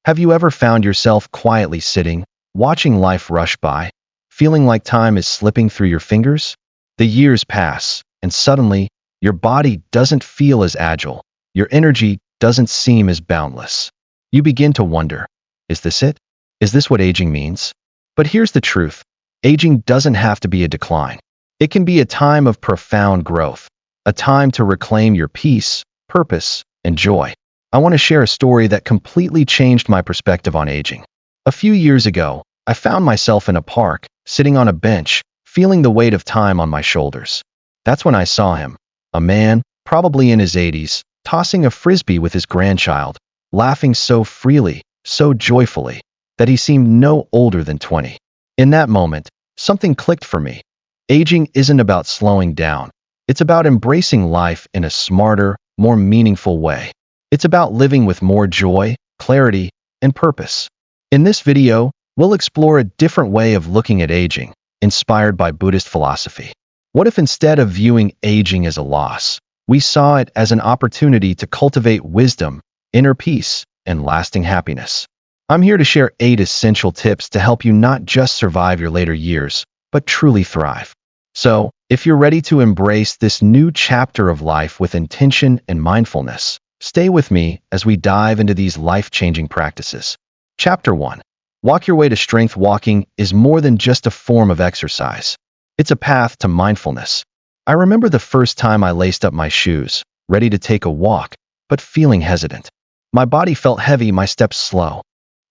Have you ever found yourself quietly sitting, watching life rush by, feeling like time is slipping through your fingers? The years pass, and suddenly, your body doesn't feel as agile. Your energy doesn't seem as boundless. You begin to wonder, is this it? Is this what aging means? But here's the truth. Aging doesn't have to be a decline. It can be a time of profound growth, a time to reclaim your peace, purpose, and joy. I want to share a story that completely changed my perspective on aging. A few years ago, I found myself in a park, sitting on a bench, feeling the weight of time on my shoulders. That's when I saw him, a man, probably in his 80s, tossing a frisbee with his grandchild, laughing so freely, so joyfully, that he seemed no older than 20. In that moment, something clicked for me. Aging isn't about slowing down. It's about embracing life in a smarter, more meaningful way. It's about living with more joy, clarity, and purpose. In this video, we'll explore a different way of looking at aging, inspired by Buddhist philosophy. What if instead of viewing aging as a loss, we saw it as an opportunity to cultivate wisdom, inner peace, and lasting happiness? I'm here to share 8 essential tips to help you not just survive your later years, but truly thrive. So, if you're ready to embrace this new chapter of life with intention and mindfulness, stay with me as we dive into these life-changing practices. Chapter 1. Walk your way to strength. Walking is more than just a form of exercise. It's a path to mindfulness. I remember the first time I laced up my shoes, ready to take a walk, but feeling hesitant. My body felt heavy, my steps slow.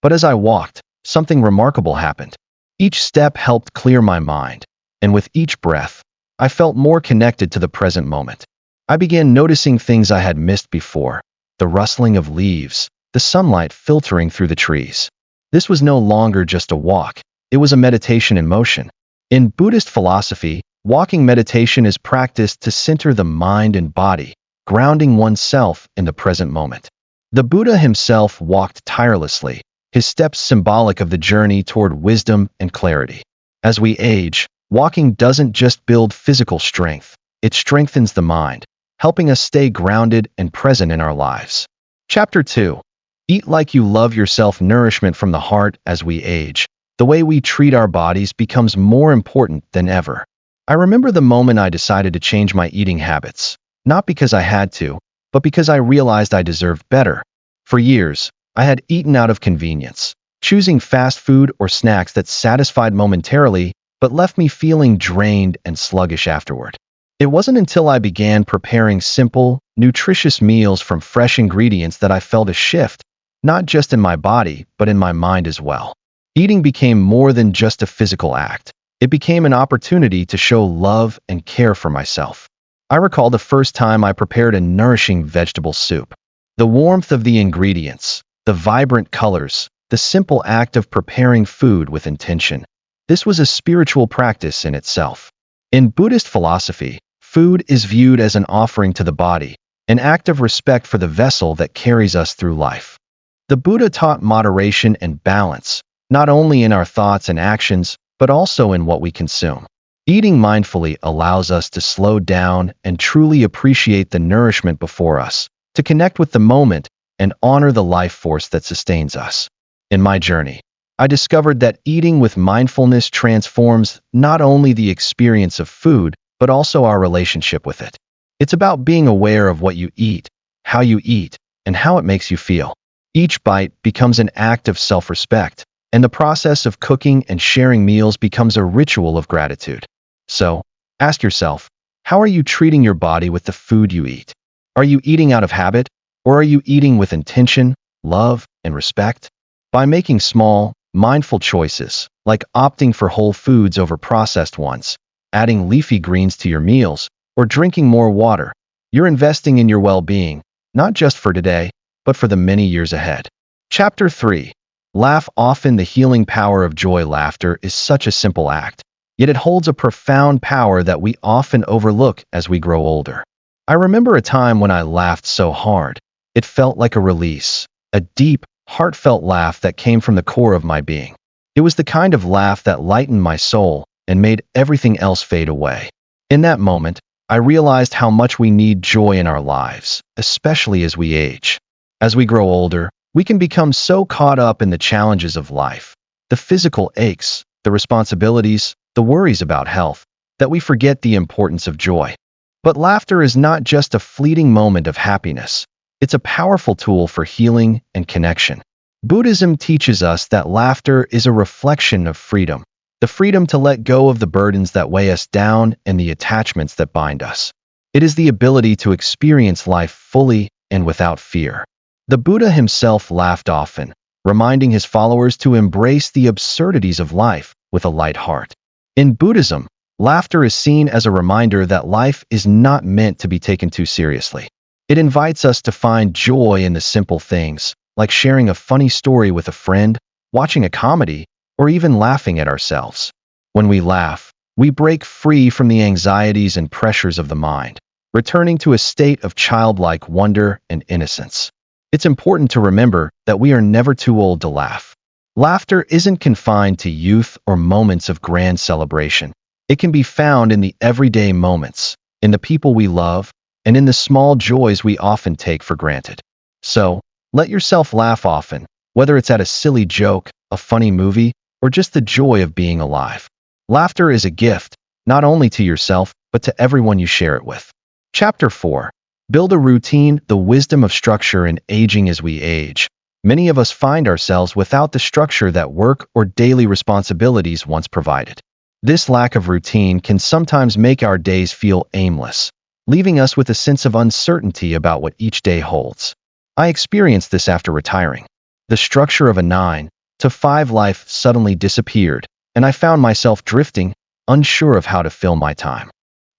But as I walked, something remarkable happened. Each step helped clear my mind, and with each breath, I felt more connected to the present moment. I began noticing things I had missed before, the rustling of leaves, the sunlight filtering through the trees. This was no longer just a walk, it was a meditation in motion. In Buddhist philosophy, walking meditation is practiced to center the mind and body, grounding oneself in the present moment. The Buddha himself walked tirelessly, his steps symbolic of the journey toward wisdom and clarity. As we age, walking doesn't just build physical strength, it strengthens the mind, helping us stay grounded and present in our lives. Chapter 2. Eat like you love yourself. Nourishment from the heart. As we age, the way we treat our bodies becomes more important than ever. I remember the moment I decided to change my eating habits, not because I had to, but because I realized I deserved better. For years, I had eaten out of convenience, choosing fast food or snacks that satisfied momentarily, but left me feeling drained and sluggish afterward. It wasn't until I began preparing simple, nutritious meals from fresh ingredients that I felt a shift, not just in my body, but in my mind as well. Eating became more than just a physical act. It became an opportunity to show love and care for myself. I recall the first time I prepared a nourishing vegetable soup. The warmth of the ingredients, the vibrant colors, the simple act of preparing food with intention. This was a spiritual practice in itself. In Buddhist philosophy, food is viewed as an offering to the body, an act of respect for the vessel that carries us through life. The Buddha taught moderation and balance, not only in our thoughts and actions, but also in what we consume. Eating mindfully allows us to slow down and truly appreciate the nourishment before us, to connect with the moment and honor the life force that sustains us. In my journey, I discovered that eating with mindfulness transforms not only the experience of food, but also our relationship with it. It's about being aware of what you eat, how you eat, and how it makes you feel. Each bite becomes an act of self-respect, and the process of cooking and sharing meals becomes a ritual of gratitude. So, ask yourself, how are you treating your body with the food you eat? Are you eating out of habit, or are you eating with intention, love, and respect? By making small, mindful choices, like opting for whole foods over processed ones, adding leafy greens to your meals, or drinking more water, you're investing in your well-being, not just for today, but for the many years ahead. Chapter 3. Laugh often. The healing power of joy. Laughter is such a simple act, yet it holds a profound power that we often overlook as we grow older. I remember a time when I laughed so hard, it felt like a release, a deep, heartfelt laugh that came from the core of my being. It was the kind of laugh that lightened my soul and made everything else fade away. In that moment, I realized how much we need joy in our lives, especially as we age. As we grow older, We can become so caught up in the challenges of life, the physical aches, the responsibilities, the worries about health, that we forget the importance of joy. But laughter is not just a fleeting moment of happiness. It's a powerful tool for healing and connection. Buddhism teaches us that laughter is a reflection of freedom, the freedom to let go of the burdens that weigh us down and the attachments that bind us. It is the ability to experience life fully and without fear. The Buddha himself laughed often, reminding his followers to embrace the absurdities of life with a light heart. In Buddhism, laughter is seen as a reminder that life is not meant to be taken too seriously. It invites us to find joy in the simple things, like sharing a funny story with a friend, watching a comedy, or even laughing at ourselves. When we laugh, we break free from the anxieties and pressures of the mind, returning to a state of childlike wonder and innocence. It's important to remember that we are never too old to laugh. Laughter isn't confined to youth or moments of grand celebration. It can be found in the everyday moments, in the people we love, and in the small joys we often take for granted. So, let yourself laugh often, whether it's at a silly joke, a funny movie, or just the joy of being alive. Laughter is a gift, not only to yourself, but to everyone you share it with. Chapter 4. Build a routine, the wisdom of structure in aging as we age. Many of us find ourselves without the structure that work or daily responsibilities once provided. This lack of routine can sometimes make our days feel aimless, leaving us with a sense of uncertainty about what each day holds. I experienced this after retiring. The structure of a 9 to 5 life suddenly disappeared, and I found myself drifting, unsure of how to fill my time.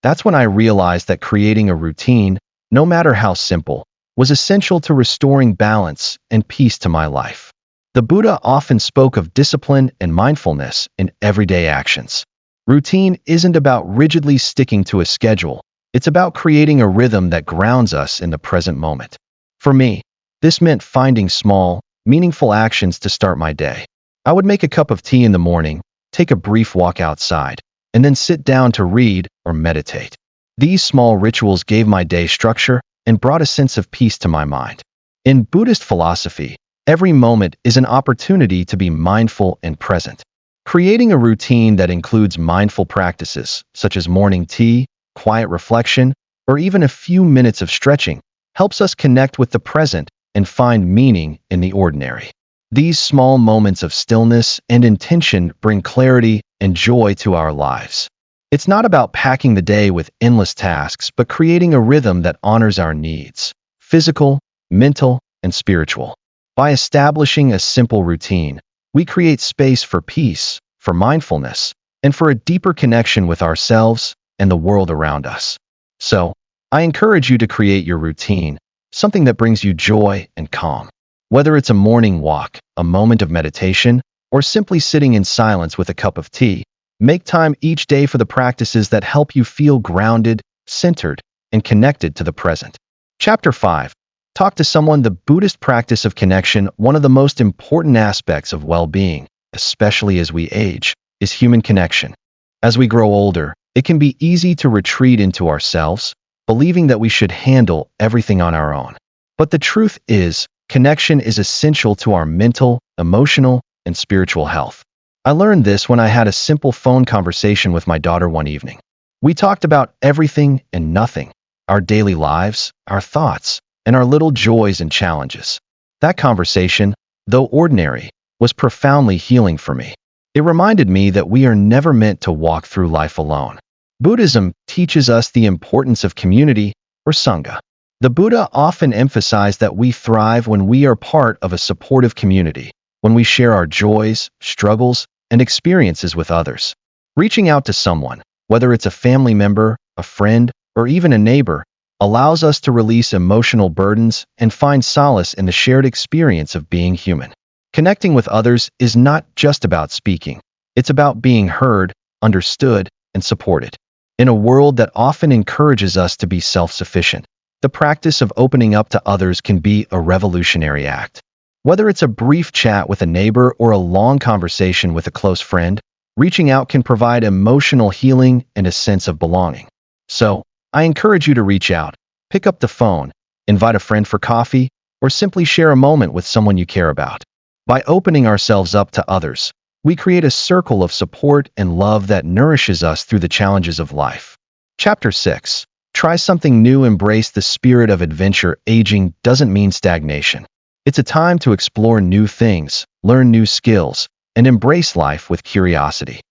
That's when I realized that creating a routine, no matter how simple, was essential to restoring balance and peace to my life. The Buddha often spoke of discipline and mindfulness in everyday actions. Routine isn't about rigidly sticking to a schedule. It's about creating a rhythm that grounds us in the present moment. For me, this meant finding small, meaningful actions to start my day. I would make a cup of tea in the morning, take a brief walk outside, and then sit down to read or meditate. These small rituals gave my day structure and brought a sense of peace to my mind. In Buddhist philosophy, every moment is an opportunity to be mindful and present. Creating a routine that includes mindful practices, such as morning tea, quiet reflection, or even a few minutes of stretching, helps us connect with the present and find meaning in the ordinary. These small moments of stillness and intention bring clarity and joy to our lives. It's not about packing the day with endless tasks, but creating a rhythm that honors our needs, physical, mental, and spiritual. By establishing a simple routine, we create space for peace, for mindfulness, and for a deeper connection with ourselves and the world around us. So, I encourage you to create your routine, something that brings you joy and calm. Whether it's a morning walk, a moment of meditation, or simply sitting in silence with a cup of tea, make time each day for the practices that help you feel grounded, centered, and connected to the present. Chapter 5. Talk to someone. The Buddhist practice of connection, one of the most important aspects of well-being, especially as we age, is human connection. As we grow older, it can be easy to retreat into ourselves, believing that we should handle everything on our own. But the truth is, connection is essential to our mental, emotional, and spiritual health. I learned this when I had a simple phone conversation with my daughter one evening. We talked about everything and nothing, our daily lives, our thoughts, and our little joys and challenges. That conversation, though ordinary, was profoundly healing for me. It reminded me that we are never meant to walk through life alone. Buddhism teaches us the importance of community, or sangha. The Buddha often emphasized that we thrive when we are part of a supportive community, when we share our joys, struggles, and experiences with others. Reaching out to someone, whether it's a family member, a friend, or even a neighbor, allows us to release emotional burdens and find solace in the shared experience of being human. Connecting with others is not just about speaking. It's about being heard, understood, and supported. In a world that often encourages us to be self-sufficient, the practice of opening up to others can be a revolutionary act. Whether it's a brief chat with a neighbor or a long conversation with a close friend, reaching out can provide emotional healing and a sense of belonging. So, I encourage you to reach out, pick up the phone, invite a friend for coffee, or simply share a moment with someone you care about. By opening ourselves up to others, we create a circle of support and love that nourishes us through the challenges of life. Chapter 6. Try something new. Embrace the spirit of adventure. Aging doesn't mean stagnation. It's a time to explore new things, learn new skills, and embrace life with curiosity.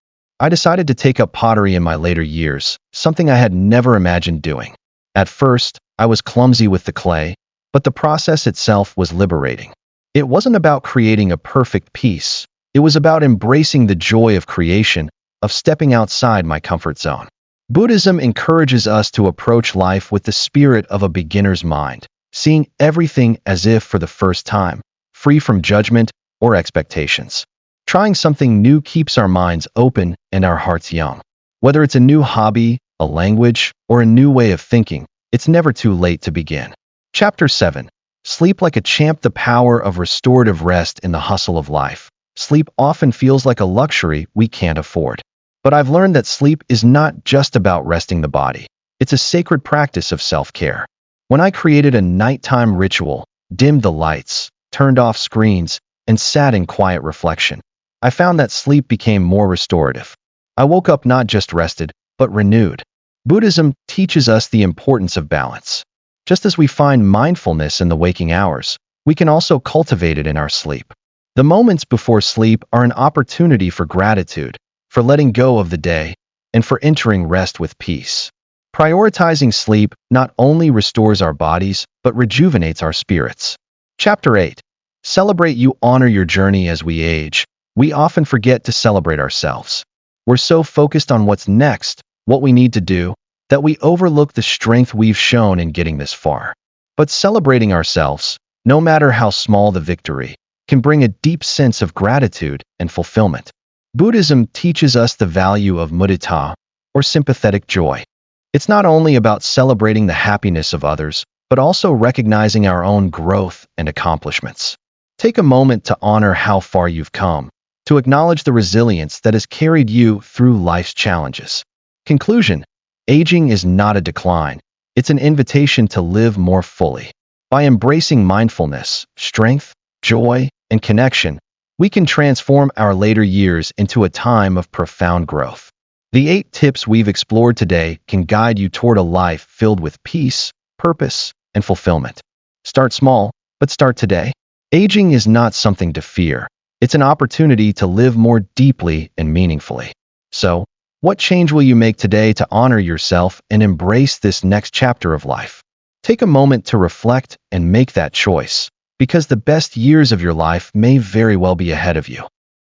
I decided to take up pottery in my later years, something I had never imagined doing. At first, I was clumsy with the clay, but the process itself was liberating. It wasn't about creating a perfect piece. It was about embracing the joy of creation, of stepping outside my comfort zone. Buddhism encourages us to approach life with the spirit of a beginner's mind, seeing everything as if for the first time, free from judgment or expectations. Trying something new keeps our minds open and our hearts young. Whether it's a new hobby, a language, or a new way of thinking, it's never too late to begin. Chapter 7. Sleep like a champ. The power of restorative rest in the hustle of life. Sleep often feels like a luxury we can't afford. But I've learned that sleep is not just about resting the body. It's a sacred practice of self-care. When I created a nighttime ritual, dimmed the lights, turned off screens, and sat in quiet reflection, I found that sleep became more restorative. I woke up not just rested, but renewed. Buddhism teaches us the importance of balance. Just as we find mindfulness in the waking hours, we can also cultivate it in our sleep. The moments before sleep are an opportunity for gratitude, for letting go of the day, and for entering rest with peace. Prioritizing sleep not only restores our bodies, but rejuvenates our spirits. Chapter 8. Celebrate. You honor your journey. As we age, we often forget to celebrate ourselves. We're so focused on what's next, what we need to do, that we overlook the strength we've shown in getting this far. But celebrating ourselves, no matter how small the victory, can bring a deep sense of gratitude and fulfillment. Buddhism teaches us the value of mudita, or sympathetic joy. It's not only about celebrating the happiness of others, but also recognizing our own growth and accomplishments. Take a moment to honor how far you've come, to acknowledge the resilience that has carried you through life's challenges. Conclusion: aging is not a decline. It's an invitation to live more fully. By embracing mindfulness, strength, joy, and connection, we can transform our later years into a time of profound growth. The 8 tips we've explored today can guide you toward a life filled with peace, purpose, and fulfillment. Start small, but start today. Aging is not something to fear. It's an opportunity to live more deeply and meaningfully. So, what change will you make today to honor yourself and embrace this next chapter of life? Take a moment to reflect and make that choice, because the best years of your life may very well be ahead of you.